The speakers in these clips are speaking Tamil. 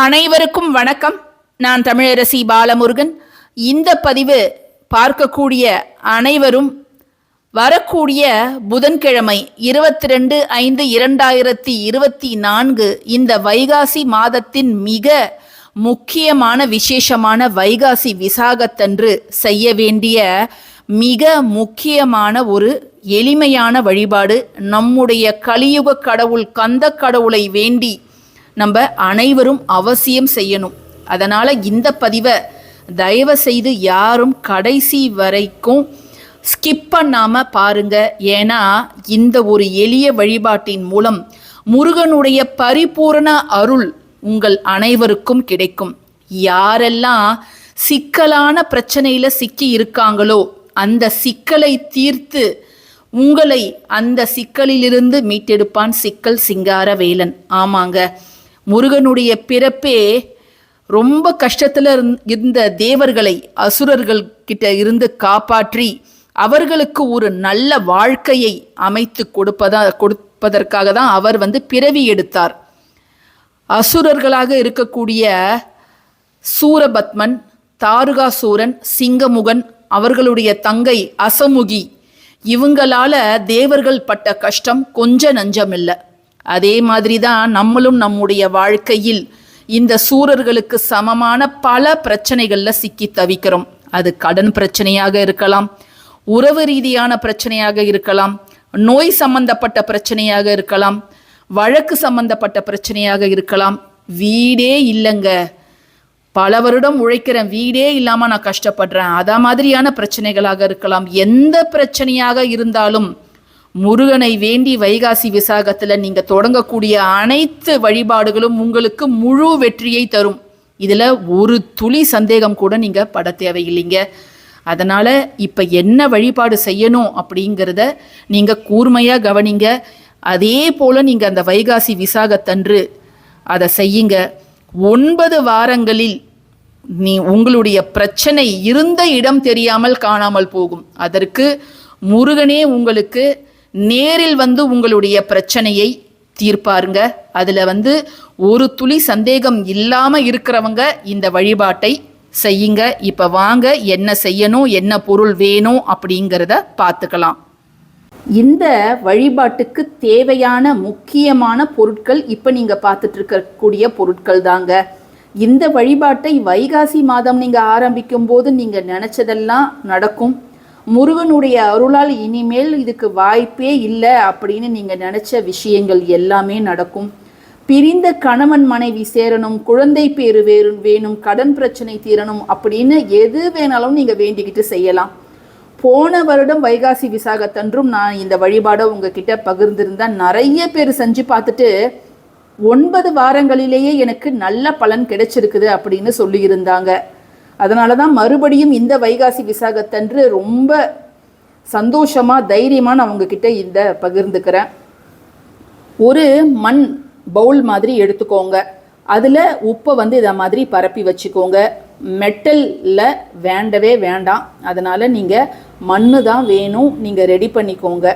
அனைவருக்கும் வணக்கம். நான் தமிழரசி பாலமுருகன். இந்த பதிவு பார்க்கக்கூடிய அனைவரும் வரக்கூடிய புதன்கிழமை 22/5/2024 இந்த வைகாசி மாதத்தின் மிக முக்கியமான விசேஷமான வைகாசி விசாகத்தன்று செய்ய வேண்டிய மிக முக்கியமான ஒரு எளிமையான வழிபாடு. நம்முடைய கலியுக கடவுள் கந்த கடவுளை வேண்டி நம்ம அனைவரும் அவசியம் செய்யணும். அதனால் இந்த பதிவை தயவு செய்து யாரும் கடைசி வரைக்கும் ஸ்கிப் பண்ணாமல் பாருங்க. ஏன்னா இந்த ஒரு எளிய வழிபாட்டின் மூலம் முருகனுடைய பரிபூரண அருள் உங்கள் அனைவருக்கும் கிடைக்கும். யாரெல்லாம் சிக்கலான பிரச்சனையில் சிக்கி இருக்காங்களோ அந்த சிக்கலை தீர்த்து உங்களை அந்த சிக்கலிலிருந்து மீட்டெடுப்பான் சிக்கல் சிங்கார வேலன். ஆமாங்க, முருகனுடைய பிறப்பே ரொம்ப கஷ்டத்தில் இருந்த தேவர்களை அசுரர்கள் கிட்ட இருந்து காப்பாற்றி அவர்களுக்கு ஒரு நல்ல வாழ்க்கையை அமைத்து கொடுப்பதற்காக தான் அவர் பிறவி எடுத்தார். அசுரர்களாக இருக்கக்கூடிய சூரபத்மன், தாருகாசூரன், சிங்கமுகன், அவர்களுடைய தங்கை அசமுகி, இவங்களால தேவர்கள் பட்ட கஷ்டம் கொஞ்ச நஞ்சம் இல்லை. அதே மாதிரி தான் நம்மளும் நம்முடைய வாழ்க்கையில் இந்த சூரர்களுக்கு சமமான பல பிரச்சனைகளில் சிக்கி தவிக்கிறோம். அது கடன் பிரச்சனையாக இருக்கலாம், உறவு ரீதியான பிரச்சனையாக இருக்கலாம், நோய் சம்பந்தப்பட்ட பிரச்சனையாக இருக்கலாம், வழக்கு சம்பந்தப்பட்ட பிரச்சனையாக இருக்கலாம். வீடே இல்லைங்க, பல வருடம் உழைக்கிறேன், வீடே இல்லாமல் நான் கஷ்டப்படுறேன், அத மாதிரியான பிரச்சனைகளாக இருக்கலாம். எந்த பிரச்சனையாக இருந்தாலும் முருகனை வேண்டி வைகாசி விசாகத்தில் நீங்கள் தொடங்கக்கூடிய அனைத்து வழிபாடுகளும் உங்களுக்கு முழு வெற்றியை தரும். இதில் ஒரு துளி சந்தேகம் கூட நீங்கள் பட தேவையில்லைங்க. அதனால் இப்போ என்ன வழிபாடு செய்யணும் அப்படிங்கிறத நீங்கள் கூர்மையாக கவனிங்க. அதே போல் நீங்கள் அந்த வைகாசி விசாகத்தன்று அதை செய்யுங்க. 9 வாரங்களில் உங்களுடைய பிரச்சனை இருந்த இடம் தெரியாமல் காணாமல் போகும். அதற்கு முருகனே உங்களுக்கு நேரில் உங்களுடைய பிரச்சனையை தீர்ப்பாருங்க. அதில் ஒரு துளி சந்தேகம் இல்லாமல் இருக்கிறவங்க இந்த வழிபாட்டை செய்யுங்க. இப்போ வாங்க என்ன செய்யணும், என்ன பொருள் வேணும் அப்படிங்கிறத பார்த்துக்கலாம். இந்த வழிபாட்டுக்கு தேவையான முக்கியமான பொருட்கள் இப்போ நீங்கள் பார்த்துட்டு இருக்கக்கூடிய பொருட்கள் தாங்க. இந்த வழிபாட்டை வைகாசி மாதம் நீங்கள் ஆரம்பிக்கும் போது நீங்கள் நினச்சதெல்லாம் நடக்கும். முருகனுடைய அருளால் இனிமேல் இதுக்கு வாய்ப்பே இல்லை அப்படின்னு நீங்கள் நினச்ச விஷயங்கள் எல்லாமே நடக்கும். பிரிந்த கணவன் மனைவி சேரணும், குழந்தை பேரு வேணும், கடன் பிரச்சனை தீரணும் அப்படின்னு எது வேணாலும் நீங்கள் வேண்டிக்கிட்டு செய்யலாம். போன வருடம் வைகாசி விசாகத்தன்றும் நான் இந்த வழிபாடை உங்ககிட்ட பகிர்ந்திருந்தேன். நிறைய பேர் செஞ்சு பார்த்துட்டு 9 வாரங்களிலேயே எனக்கு நல்ல பலன் கிடைச்சிருக்குது அப்படின்னு சொல்லியிருந்தாங்க. அதனால தான் மறுபடியும் இந்த வைகாசி விசாகத்தன்று ரொம்ப சந்தோஷமாக தைரியமாக நான் உங்ககிட்ட இந்த பகிர்ந்துக்கிறேன். ஒரு மண் பவுல் மாதிரி எடுத்துக்கோங்க. அதில் உப்பை இதை மாதிரி பரப்பி வச்சுக்கோங்க. மெட்டலில் வேண்டவே வேண்டாம். அதனால் நீங்கள் மண் தான் வேணும், நீங்கள் ரெடி பண்ணிக்கோங்க.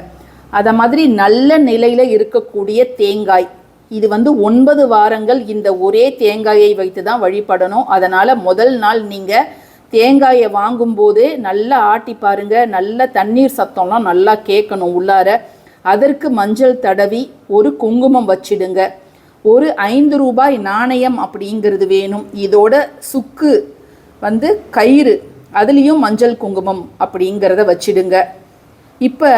அதை மாதிரி நல்ல நிலையில் இருக்கக்கூடிய தேங்காய், இது 9 வாரங்கள் இந்த ஒரே தேங்காயை வைத்து தான் வழிபடணும். அதனால் முதல் நாள் நீங்கள் தேங்காயை வாங்கும்போது நல்லா ஆட்டி பாருங்கள். நல்ல தண்ணீர் சத்தம்லாம் நல்லா கேட்கணும் உள்ளார. அதற்கு மஞ்சள் தடவி ஒரு குங்குமம் வச்சிடுங்க. ஒரு 5 ரூபாய் நாணயம் அப்படிங்கிறது வேணும். இதோட சுக்கு கயிறு, அதுலேயும் மஞ்சள் குங்குமம் அப்படிங்கிறத வச்சிடுங்க. இப்போ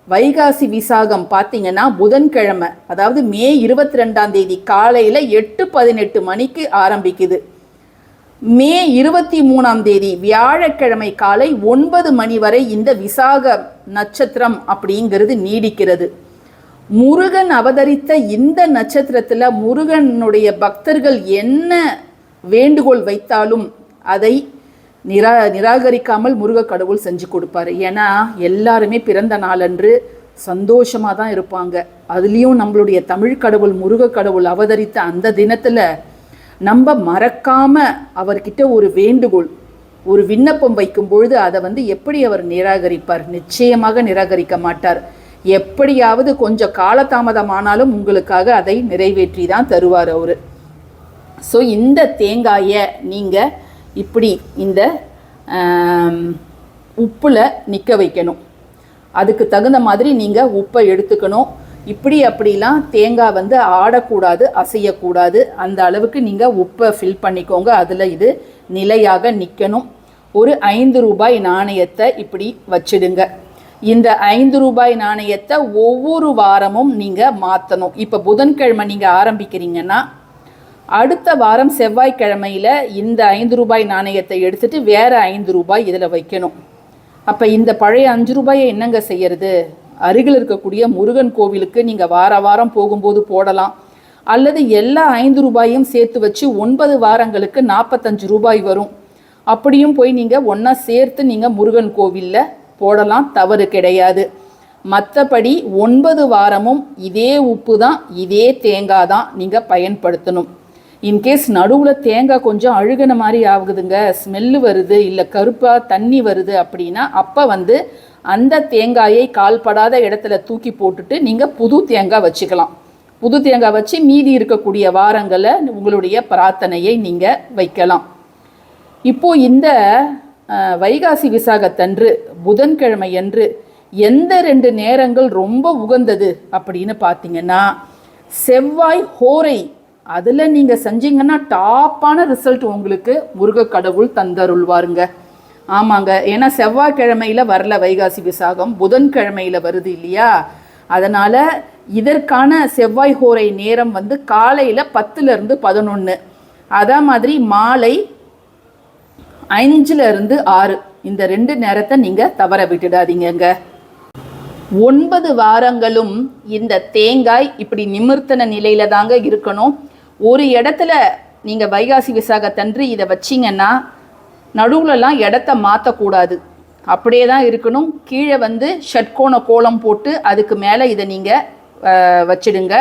வைகாசி விசாகம் பார்த்தீங்கன்னா புதன்கிழமை, அதாவது மே 22ஆம் தேதி காலையில் 8:18 மணிக்கு ஆரம்பிக்குது. மே 23ஆம் தேதி வியாழக்கிழமை காலை 9 மணி வரை இந்த விசாக நட்சத்திரம் அப்படிங்கிறது நீடிக்கிறது. முருகன் அவதரித்த இந்த நட்சத்திரத்தில் முருகனுடைய பக்தர்கள் என்ன வேண்டுகோள் வைத்தாலும் அதை நிராகரிக்காமல் முருக கடவுள் செஞ்சு கொடுப்பாரு. ஏன்னா எல்லாருமே பிறந்த நாளன்று சந்தோஷமாக தான் இருப்பாங்க. அதுலேயும் நம்மளுடைய தமிழ் கடவுள் முருக கடவுள் அவதரித்த அந்த தினத்தில் நம்ம மறக்காமல் அவர்கிட்ட ஒரு வேண்டுகோள், ஒரு விண்ணப்பம் வைக்கும் பொழுது அதை எப்படி அவர் நிராகரிப்பார்? நிச்சயமாக நிராகரிக்க மாட்டார். எப்படியாவது கொஞ்சம் காலதாமதமானாலும் உங்களுக்காக அதை நிறைவேற்றி தான் தருவார் அவர். ஸோ இந்த தேங்காயை நீங்கள் இப்படி இந்த உப்பில் நிற்க வைக்கணும். அதுக்கு தகுந்த மாதிரி நீங்கள் உப்பை எடுத்துக்கணும். இப்படி அப்படிலாம் தேங்காய் வந்து ஆடக்கூடாது, அசையக்கூடாது. அந்த அளவுக்கு நீங்கள் உப்பை ஃபில் பண்ணிக்கோங்க. அதில் இது நிலையாக நிற்கணும். ஒரு 5 ரூபாய் நாணயத்தை இப்படி வச்சிடுங்க. இந்த 5 ரூபாய் நாணயத்தை ஒவ்வொரு வாரமும் நீங்கள் மாற்றணும். இப்போ புதன்கிழமை நீங்கள் ஆரம்பிக்கிறீங்கன்னா அடுத்த வாரம் செவ்வாய்க்கிழமையில் இந்த 5 ரூபாய் நாணயத்தை எடுத்துகிட்டு வேறு 5 ரூபாய் இதில் வைக்கணும். அப்போ இந்த பழைய 5 ரூபாயை என்னங்க செய்யறது? அருகில் இருக்கக்கூடிய முருகன் கோவிலுக்கு நீங்கள் வாரம் போகும்போது போடலாம். அல்லது எல்லா 5 ரூபாயும் சேர்த்து வச்சு 9 வாரங்களுக்கு 45 ரூபாய் வரும். அப்படியும் போய் நீங்கள் ஒன்றா சேர்த்து நீங்கள் முருகன் கோவிலில் போடலாம், தவறு கிடையாது. மற்றபடி 9 வாரமும் இதே உப்பு தான், இதே தேங்காய் தான் நீங்கள் பயன்படுத்தணும். இன்கேஸ் நடுவில் தேங்காய் கொஞ்சம் அழுகின மாதிரி ஆகுதுங்க, ஸ்மெல்லு வருது, இல்லை கருப்பாக தண்ணி வருது அப்படின்னா அப்போ வந்து அந்த தேங்காயை கால்படாத இடத்துல தூக்கி போட்டுட்டு நீங்கள் புது தேங்காய் வச்சுக்கலாம். புது தேங்காய் வச்சு மீதி இருக்கக்கூடிய வாரங்களை உங்களுடைய பிரார்த்தனையை நீங்கள் வைக்கலாம். இப்போது இந்த வைகாசி விசாகத்தன்று புதன்கிழமை அன்று எந்த 2 நேரங்கள் ரொம்ப உகந்தது அப்படின்னு பார்த்தீங்கன்னா, செவ்வாய் ஹோரை அதில் நீங்கள் செஞ்சீங்கன்னா டாப்பான ரிசல்ட் உங்களுக்கு முருக கடவுள் தந்தருள்வாருங்க. ஆமாங்க, ஏன்னா செவ்வாய்க்கிழமையில் வரல வைகாசி விசாகம், புதன்கிழமையில் வருது இல்லையா? அதனால் இதற்கான செவ்வாய் ஹோரை நேரம் வந்து காலையில் 10லேருந்து 11, அதே மாதிரி மாலை 5லேருந்து 6, இந்த 2 நேரத்தை நீங்கள் தவற விட்டுடாதீங்க. 9 வாரங்களும் இந்த தேங்காய் இப்படி நிமிர்த்தன நிலையில தாங்க இருக்கணும். ஒரு இடத்துல நீங்கள் வைகாசி விசாகத்தன்று இதை வச்சிங்கன்னா நடுவுலலாம் இடத்த மாற்றக்கூடாது, அப்படியே தான் இருக்கணும். கீழே வந்து ஷட்கோண கோலம் போட்டு அதுக்கு மேலே இதை நீங்கள் வச்சிடுங்க.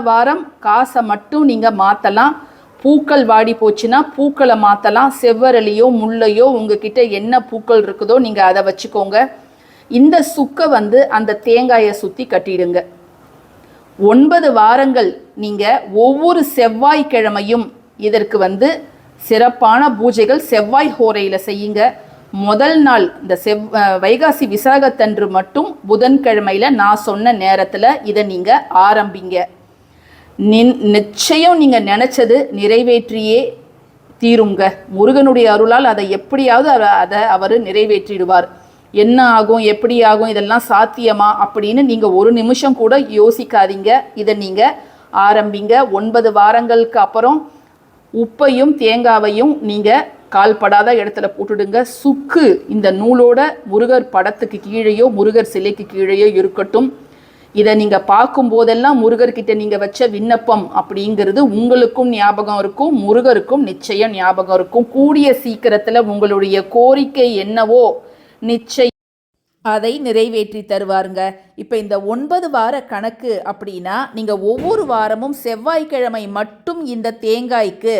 வாரம் காசை மட்டும் நீங்கள் மாற்றலாம். பூக்கள் வாடி போச்சுன்னா பூக்களை மாற்றலாம். செவ்வரளியோ முல்லையோ உங்ககிட்ட என்ன பூக்கள் இருக்குதோ நீங்கள் அதை வச்சுக்கோங்க. இந்த சுக்கை வந்து அந்த தேங்காயை சுற்றி கட்டிடுங்க. 9 வாரங்கள் நீங்கள் ஒவ்வொரு செவ்வாய்க்கிழமையும் இதற்கு வந்து சிறப்பான பூஜைகள் செவ்வாய் ஹோரையில் செய்யுங்க. முதல் நாள் இந்த வைகாசி விசாகத்தன்று மட்டும் புதன்கிழமையில் நான் சொன்ன நேரத்தில் இதை நீங்கள் ஆரம்பிங்க. நிச்சயம் நீங்கள் நினச்சது நிறைவேற்றியே தீருங்க. முருகனுடைய அருளால் அதை எப்படியாவது அதை அவர் நிறைவேற்றிடுவார். என்ன ஆகும், எப்படி ஆகும், இதெல்லாம் சாத்தியமா அப்படின்னு நீங்கள் ஒரு நிமிஷம் கூட யோசிக்காதீங்க. இதை நீங்கள் ஆரம்பிங்க. 9 வாரங்களுக்கு அப்புறம் உப்பையும் தேங்காவையும் நீங்கள் கால்படாத இடத்துல போட்டுடுங்க. சுக்கு இந்த நூலோட முருகர் படத்துக்கு கீழேயோ முருகர் சிலைக்கு கீழேயோ இருக்கட்டும். இதை நீங்கள் பார்க்கும்போதெல்லாம் முருகர்கிட்ட நீங்கள் வச்ச விண்ணப்பம் அப்படிங்கிறது உங்களுக்கும் ஞாபகம் இருக்கும், முருகருக்கும் நிச்சயம் ஞாபகம் இருக்கும். கூடிய சீக்கிரத்தில் உங்களுடைய கோரிக்கை என்னவோ நிச்சயம் அதை நிறைவேற்றி தருவாருங்க. இப்போ இந்த 9 வார கணக்கு அப்படின்னா நீங்கள் ஒவ்வொரு வாரமும் செவ்வாய்க்கிழமை மட்டும் இந்த தேங்காய்க்கு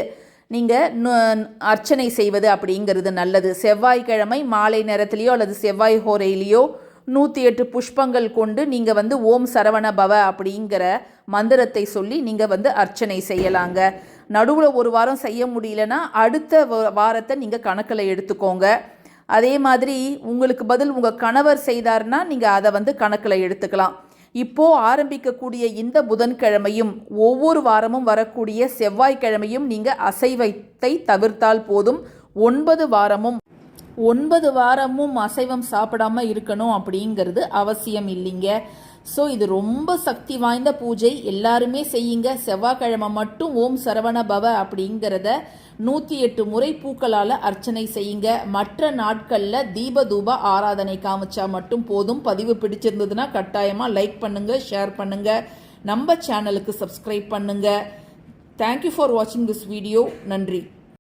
நீங்கள் அர்ச்சனை செய்வது அப்படிங்கிறது நல்லது. செவ்வாய்க்கிழமை மாலை நேரத்துலேயோ அல்லது செவ்வாய் ஹோரையிலையோ 108 புஷ்பங்கள் கொண்டு நீங்கள் வந்து ஓம் சரவண பவ அப்படிங்கிற மந்திரத்தை சொல்லி நீங்கள் வந்து அர்ச்சனை செய்யலாங்க. நடுவில் ஒரு வாரம் செய்ய முடியலன்னா அடுத்த வாரத்தை நீங்கள் கணக்கில் எடுத்துக்கோங்க. அதே மாதிரி உங்களுக்கு பதில் உங்கள் கணவர் செய்தார்னா நீங்கள் அதை வந்து கணக்கில் எடுத்துக்கலாம். இப்போது ஆரம்பிக்கக்கூடிய இந்த புதன்கிழமையும் ஒவ்வொரு வாரமும் வரக்கூடிய செவ்வாய்க்கிழமையும் நீங்கள் அசைவத்தை தவிர்த்தால் போதும். 9 வாரமும் அசைவம் சாப்பிடாம இருக்கணும் அப்படிங்கிறது அவசியம் இல்லைங்க. ஸோ இது ரொம்ப சக்தி வாய்ந்த பூஜை, எல்லாருமே செய்யுங்க. செவ்வாய்க்கிழமை மட்டும் ஓம் சரவண பவ அப்படிங்கிறத 108 முறை பூக்களால் அர்ச்சனை செய்யுங்க. மற்ற நாட்களில் தீப தூப ஆராதனை காமிச்சா மட்டும் போதும். பதிவு பிடிச்சிருந்ததுன்னா கட்டாயமாக லைக் பண்ணுங்கள், ஷேர் பண்ணுங்கள், நம்ம சேனலுக்கு சப்ஸ்கிரைப் பண்ணுங்கள். தேங்க்யூ ஃபார் வாட்சிங் திஸ் வீடியோ. நன்றி.